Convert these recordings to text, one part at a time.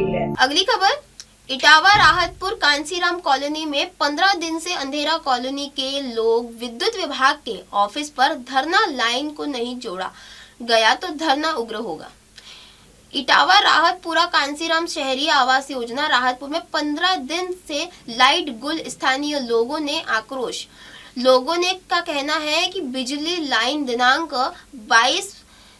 गई है। अगली खबर, इटावा राहतपुर कांसीराम कॉलोनी में 15 दिन से अंधेरा कॉलोनी के लोग विद्युत विभाग के ऑफिस पर धरना, लाइन को नहीं जोड़ा गया तो धरना उग्र होगा। इटावा राहतपुरा कांसीराम शहरी आवास योजना राहतपुर में 15 दिन से लाइट गुल, स्थानीय लोगों ने आक्रोश। लोगों ने का कहना है कि बिजली लाइन दिनांक 22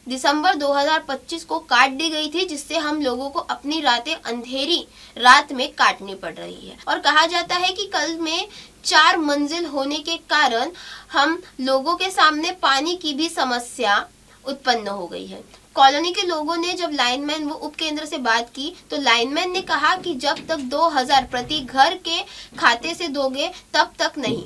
दिसंबर 2025 को काट दी गई थी, जिससे हम लोगों को अपनी रातें अंधेरी रात में काटनी पड़ रही है। और कहा जाता है कि कल में 4 मंजिल होने के कारण हम लोगों के सामने पानी की भी समस्या उत्पन्न हो गई है। कॉलोनी के लोगों ने जब लाइनमैन व उप केंद्र से बात की तो लाइनमैन ने कहा कि जब तक 2000 प्रति घर के खाते से दोगे तब तक नहीं,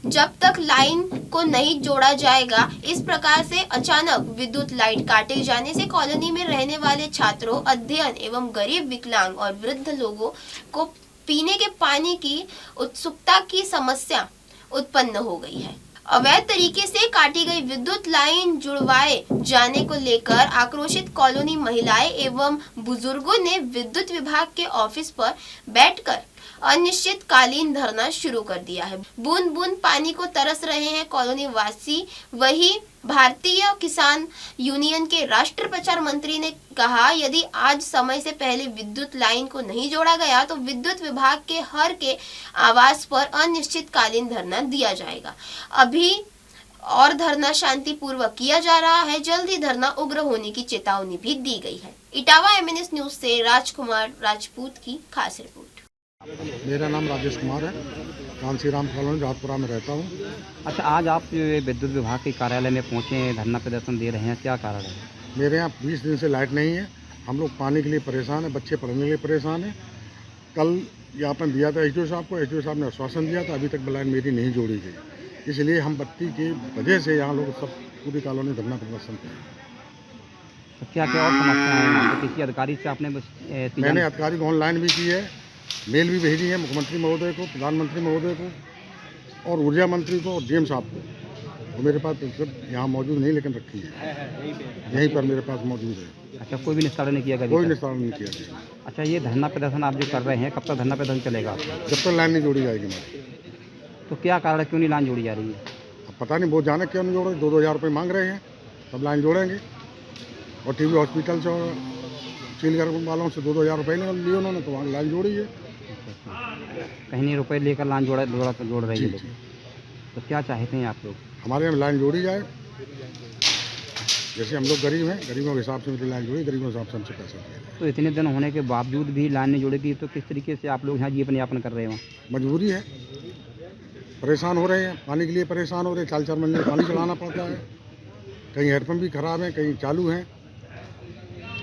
जब तक लाइन को नहीं जोड़ा जाएगा। इस प्रकार से अचानक विद्युत लाइट काटे जाने से कॉलोनी में रहने वाले छात्रों, अध्ययन एवं गरीब, विकलांग और वृद्ध लोगों को पीने के पानी की उत्सुकता की समस्या उत्पन्न हो गई है। अवैध तरीके से काटी गई विद्युत लाइन जुड़वाए जाने को लेकर आक्रोशित कॉलोनी महिलाएं एवं बुजुर्गों ने विद्युत विभाग के ऑफिस पर बैठकर अनिश्चितकालीन धरना शुरू कर दिया है। बूंद बूंद पानी को तरस रहे हैं कॉलोनी वासी। वही भारतीय किसान यूनियन के राष्ट्र प्रचार मंत्री ने कहा, यदि आज समय से पहले विद्युत लाइन को नहीं जोड़ा गया तो विद्युत विभाग के हर के आवास पर अनिश्चितकालीन धरना दिया जाएगा। अभी और धरना शांतिपूर्वक किया जा रहा है, जल्द ही धरना उग्र होने की चेतावनी भी दी गई है। इटावा एमएनएस न्यूज से राजकुमार राजपूत की खास रिपोर्ट। मेरा नाम राजेश कुमार है, कांसीराम कॉलोनी राहतपुरा में रहता हूँ। अच्छा, आज आप विद्युत विभाग के कार्यालय में पहुँचे हैं, धरना प्रदर्शन दे रहे हैं, क्या कारण है? मेरे यहाँ 20 दिन से लाइट नहीं है। हम लोग पानी के लिए परेशान हैं, बच्चे पढ़ने के लिए परेशान हैं। कल ज्ञापन दिया था एसडीओ साहब को, एसडीओ साहब ने आश्वासन दिया था, अभी तक लाइन मेरी नहीं जोड़ी गई। इसलिए हम बत्ती की वजह से यहाँ लोग सब पूरी कॉलोनी धरना प्रदर्शन करें। तो क्या क्या और समस्याएं हैं? तो किसी अधिकारी से आपने मैंने अधिकारी को ऑनलाइन भी की है, मेल भी भेजी है मुख्यमंत्री महोदय को, प्रधानमंत्री महोदय को और ऊर्जा मंत्री को और डीएम साहब को। वो मेरे पास यहाँ मौजूद नहीं, लेकिन रखी है यहीं पर मेरे पास मौजूद है। अच्छा, कोई भी निस्तारण नहीं किया गया? कोई निस्तारण नहीं किया गया। अच्छा, ये धरना प्रदर्शन आप जो कर रहे हैं, कब तक धरना प्रदर्शन चलेगा? जब तक लाइन नहीं जोड़ी जाएगी हमारी। तो क्या कारण है, क्यों नहीं लाइन जोड़ी जा रही है? अब पता नहीं, वो जाने क्यों नहीं जोड़ रहे। 2-2 हज़ार रुपये मांग रहे हैं, तब लाइन जोड़ेंगे। और टीबी हॉस्पिटल से और सीलगर वालों से 2-2 हज़ार रुपये लिए उन्होंने, तो वहाँ लाइन जोड़ी है। कहीं नहीं रुपये लेकर लाइन जोड़ रही है लोग। तो क्या चाहते हैं आप लोग? हमारे यहाँ लाइन जोड़ी जाए। जैसे हम लोग गरीब हैं, गरीबों के हिसाब से मेरी लाइन जोड़ी, गरीबों के हिसाब से हमसे पैसा दिया जाए। तो इतने दिन होने के बावजूद भी लाइन नहीं जोड़ेगी तो किस तरीके से आप लोग यहाँ जीवन यापन कर रहे हो? मजबूरी है, परेशान हो रहे हैं, पानी के लिए परेशान हो रहे हैं। 4-4 महीने पानी चलाना पड़ता है, कहीं हैंडपम्प भी खराब है, कहीं चालू हैं।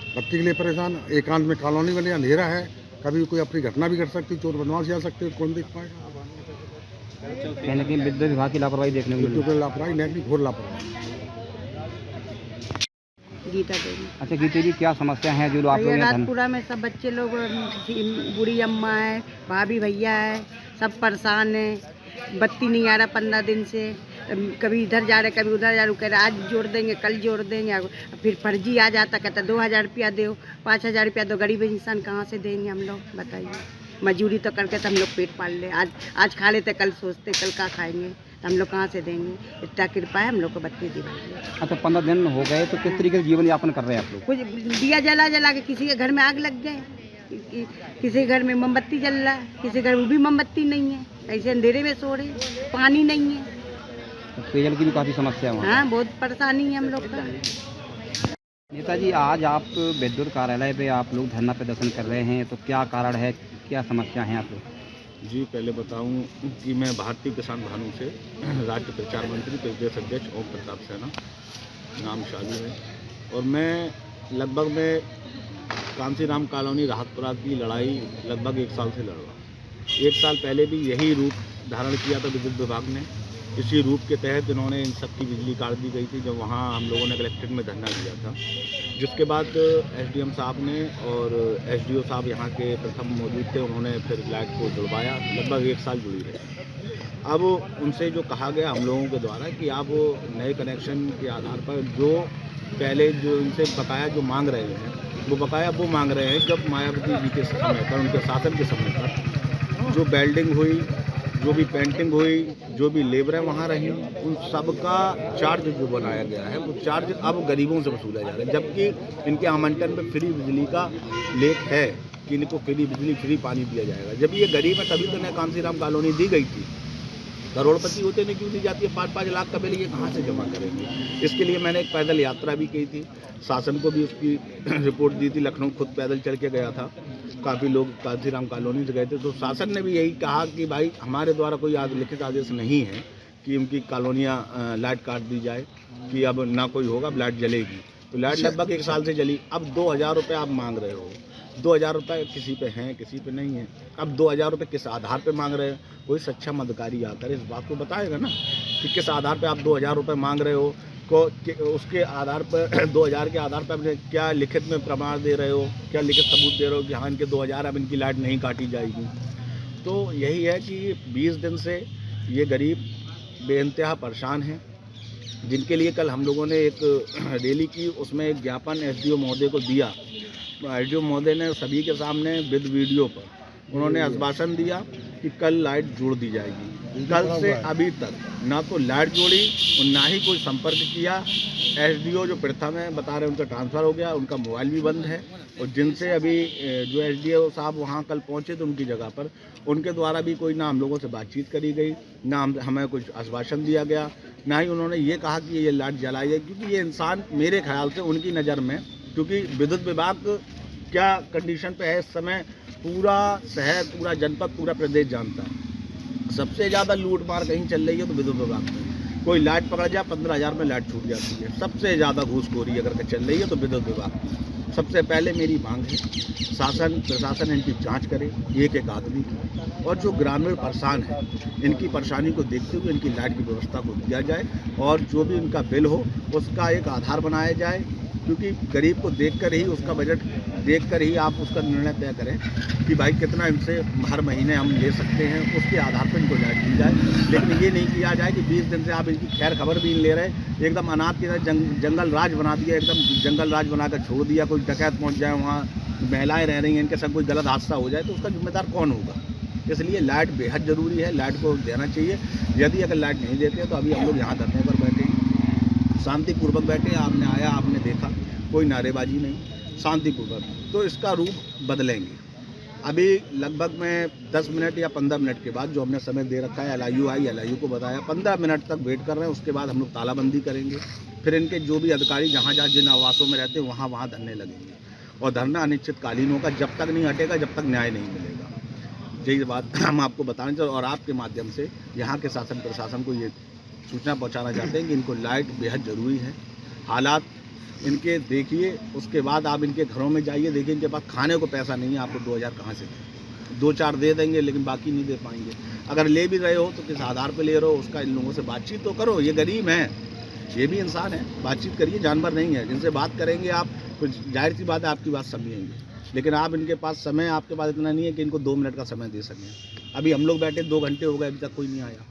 बत्ती के लिए परेशान, एकांत में कॉलोनी बनी, अंधेरा है, कभी कोई अपनी घटना भी कर सकती, चोर बदमाश आ सकते, कौन देख पाएगा? कहीं ना कहीं विद्युत विभाग की लापरवाही देखने को मिली। लापरवाही नहीं, घोर लापरवाही। गीता देवी। अच्छा गीता जी, क्या समस्या है जो आप लोग राहतपुरा में सब बच्चे लोग, बूढ़ी अम्मा है, भाभी भैया है, सब परेशान है। बत्ती नहीं आ रहा 15 दिन से, कभी इधर जा रहे कभी उधर जा रहे, कह रहे आज जोड़ देंगे, कल जोड़ देंगे, फिर फर्जी आ जाता, कहता 2000 रुपया दो, 5000 रुपया दो। गरीब इंसान कहाँ से देंगे हम लोग, बताइए। मजदूरी तो करके तो हम लोग पेट पाल ले, आज खा लेते, कल सोचते कल क्या खाएंगे, तो हम लोग कहाँ से देंगे? इतना कृपा है हम लोग को, बत्ती दिवाइए। अच्छा, 15 दिन हो गए, तो किस तरीके से जीवन यापन कर रहे हैं आप लोग? कुछ दिया जला जला के, किसी के घर में आग लग गए, किसी के घर में मोमबत्ती जल रहा है, किसी के घर में भी मोमबत्ती नहीं है, ऐसे अंधेरे में सो रहे, पानी नहीं है। पेयजल की भी काफ़ी समस्या है। हाँ, बहुत परेशानी है हम लोग का। नेताजी, आज आप विद्युत कार्यालय पे आप लोग धरना प्रदर्शन कर रहे हैं, तो क्या कारण है, क्या समस्या है आप लोग? जी, पहले बताऊं कि मैं भारतीय किसान भानु से राज्य प्रचार मंत्री, प्रदेश अध्यक्ष ओम प्रताप सेना नाम शालू है। और मैं लगभग में कांसीराम कॉलोनी राहतपुरा की लड़ाई लगभग 1 साल से लड़ रहा हूँ। 1 साल पहले भी यही रूप धारण किया था विद्युत विभाग ने। इसी रूप के तहत इन्होंने इन सब की बिजली काट दी गई थी, जब वहाँ हम लोगों ने कलेक्ट्रेट में धरना दिया था। जिसके बाद एसडीएम साहब ने और एसडीओ साहब यहाँ के प्रथम मौजूद थे, उन्होंने फिर लाइट को जुड़वाया, लगभग 1 साल जुड़ी रही। अब उनसे जो कहा गया हम लोगों के द्वारा कि आप नए कनेक्शन के आधार पर जो पहले जो इनसे बकाया जो मांग रहे हैं वो बकाया वो मांग रहे हैं जब मायावती जी के समय पर, उनके शासन के समय पर जो वेल्डिंग हुई, जो भी पेंटिंग हुई, जो भी लेबरें वहाँ रहीं, उन सब का चार्ज जो बनाया गया है वो चार्ज अब गरीबों से वसूला जा रहा है, जबकि इनके आवंटन में फ्री बिजली का लेख है कि इनको फ्री बिजली फ्री पानी दिया जाएगा। जब ये गरीब है तभी तो इन्हें कांसीराम कॉलोनी दी गई थी। करोड़पति होते नहीं क्यों दी जाती है? 5-5 लाख का बिल ये कहाँ से जमा करेंगे? इसके लिए मैंने एक पैदल यात्रा भी की थी, शासन को भी उसकी रिपोर्ट दी थी। लखनऊ खुद पैदल चल के गया था, काफ़ी लोग कांसीराम कॉलोनी से गए थे। तो शासन ने भी यही कहा कि भाई हमारे द्वारा कोई लिखित आदेश नहीं है कि उनकी कॉलोनियाँ लाइट काट दी जाए, कि अब ना कोई होगा, लाइट जलेगी। तो लाइट लगभग 1 साल से जली। अब 2000 रुपये आप मांग रहे हो, 2000 रुपये किसी पे हैं किसी पे नहीं है। अब 2000 रुपये किस आधार पे मांग रहे हैं? कोई सक्षम अधिकारी आकर इस बात को बताएगा ना कि किस आधार पे आप 2000 रुपये मांग रहे हो, उसके आधार पर 2000 के आधार पर अपने क्या लिखित में प्रमाण दे रहे हो, क्या लिखित सबूत दे रहे हो कि हाँ इनके 2000 अब इनकी लाइट नहीं काटी जाएगी। तो यही है कि 20 दिन से ये गरीब बेइंतहा परेशान हैं, जिनके लिए कल हम लोगों ने एक रैली की, उसमें एक ज्ञापन एसडीओ महोदय को दिया। एसडीओ महोदय ने सभी के सामने विद वीडियो पर उन्होंने आश्वासन दिया कि कल लाइट जोड़ दी जाएगी। कल से अभी तक ना तो लाइट जोड़ी और ना ही कोई संपर्क किया। एसडीओ जो प्रथम है बता रहे उनका ट्रांसफ़र हो गया, उनका मोबाइल भी बंद है। और जिनसे अभी जो एसडीओ साहब वहाँ कल पहुँचे थे उनकी जगह पर, उनके द्वारा भी कोई ना हम लोगों से बातचीत करी गई, ना हमें कुछ आश्वासन दिया गया, ना ही उन्होंने ये कहा कि ये लाइट जलाई है। क्योंकि ये इंसान मेरे ख्याल से उनकी नज़र में, क्योंकि विद्युत विभाग क्या कंडीशन पे है इस समय, पूरा शहर, पूरा जनपद, पूरा प्रदेश जानता है। सबसे ज़्यादा लूट मार कहीं चल रही है तो विद्युत विभाग में। कोई लाइट पकड़ जाए 15,000 में लाइट छूट जाती है। सबसे ज़्यादा घूसखोरी अगर चल रही है तो विद्युत विभाग। सबसे पहले मेरी मांग है शासन प्रशासन इनकी जांच करे, एक आदमी की, और जो ग्रामीण परेशान है इनकी परेशानी को देखते हुए इनकी लाइट की व्यवस्था को किया जाए, और जो भी इनका बिल हो उसका एक आधार बनाया जाए। क्योंकि गरीब को देखकर ही, उसका बजट देखकर ही आप उसका निर्णय तय करें कि भाई कितना इनसे हर महीने हम ले सकते हैं, उसके आधार पर इनको लाइट दी जाए। लेकिन ये नहीं किया जाए कि 20 दिन से आप इनकी खैर खबर भी नहीं ले रहे, एकदम अनाथ की तरह जंगल राज बना दिया, एकदम जंगल राज बनाकर छोड़ दिया। कोई डकैत पहुँच जाए, वहाँ महिलाएँ रह रही हैं, इनके साथ कोई गलत हादसा हो जाए तो उसका जिम्मेदार कौन होगा? इसलिए लाइट बेहद ज़रूरी है, लाइट को देना चाहिए। यदि अगर लाइट नहीं देते तो अभी हम लोग यहाँ धरने पर बैठे हैं, शांतिपूर्वक बैठे। आपने आया, आपने देखा, कोई नारेबाजी नहीं, शांतिपूर्वक। तो इसका रूप बदलेंगे। अभी लगभग में 10 मिनट या 15 मिनट के बाद जो हमने समय दे रखा है, एलआईयू आई, एलआईयू को बताया 15 मिनट तक वेट कर रहे हैं। उसके बाद हम लोग तालाबंदी करेंगे। फिर इनके जो भी अधिकारी जहाँ जहाँ जिन आवासों में रहते हैं वहाँ धरने लगेंगे, और धरना अनिश्चितकालीन होगा जब तक नहीं हटेगा, जब तक न्याय नहीं मिलेगा। यही बात हम आपको बताना चाहते, और आपके माध्यम से यहाँ के शासन प्रशासन को ये सूचना पहुँचाना चाहते हैं कि इनको लाइट बेहद ज़रूरी है। हालात इनके देखिए, उसके बाद आप इनके घरों में जाइए, देखिए इनके पास खाने को पैसा नहीं है। आपको 2000 कहाँ से दें? 2-4 दे देंगे लेकिन बाकी नहीं दे पाएंगे। अगर ले भी रहे हो तो किस आधार पर ले रहे हो, उसका इन लोगों से बातचीत तो करो। ये गरीब हैं, ये भी इंसान है, बातचीत करिए, जानवर नहीं है। जिनसे बात करेंगे आप, कुछ जाहिर सी बात है आपकी बात समझेंगे। लेकिन आप इनके पास समय, आपके पास इतना नहीं है कि इनको 2 मिनट का समय दे सकें। अभी हम लोग बैठे 2 घंटे हो गए, अभी तक कोई नहीं आया।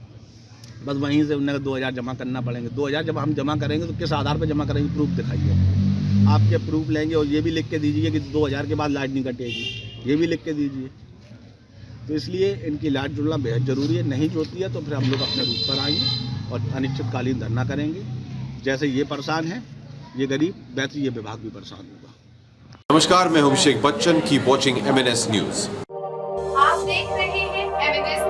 बस वहीं से उन्हें 2000 जमा करना पड़ेंगे। 2000 जब हम जमा करेंगे तो किस आधार पर जमा करेंगे? प्रूफ दिखाइए। आपके प्रूफ लेंगे और ये भी लिख के दीजिए कि 2000 के बाद लाइट नहीं कटेगी, ये भी लिख के दीजिए। तो इसलिए इनकी लाइट जुड़ना बेहद ज़रूरी है। नहीं जुड़ती है तो फिर हम लोग अपने रूप पर आएंगे और अनिश्चितकालीन धरना करेंगे। जैसे ये परेशान है, ये गरीब, वैसे ये विभाग भी परेशान होगा। नमस्कार, मैं Abhishek Bachchan. Keep watching MNS news. आप देख रहे हैं MNS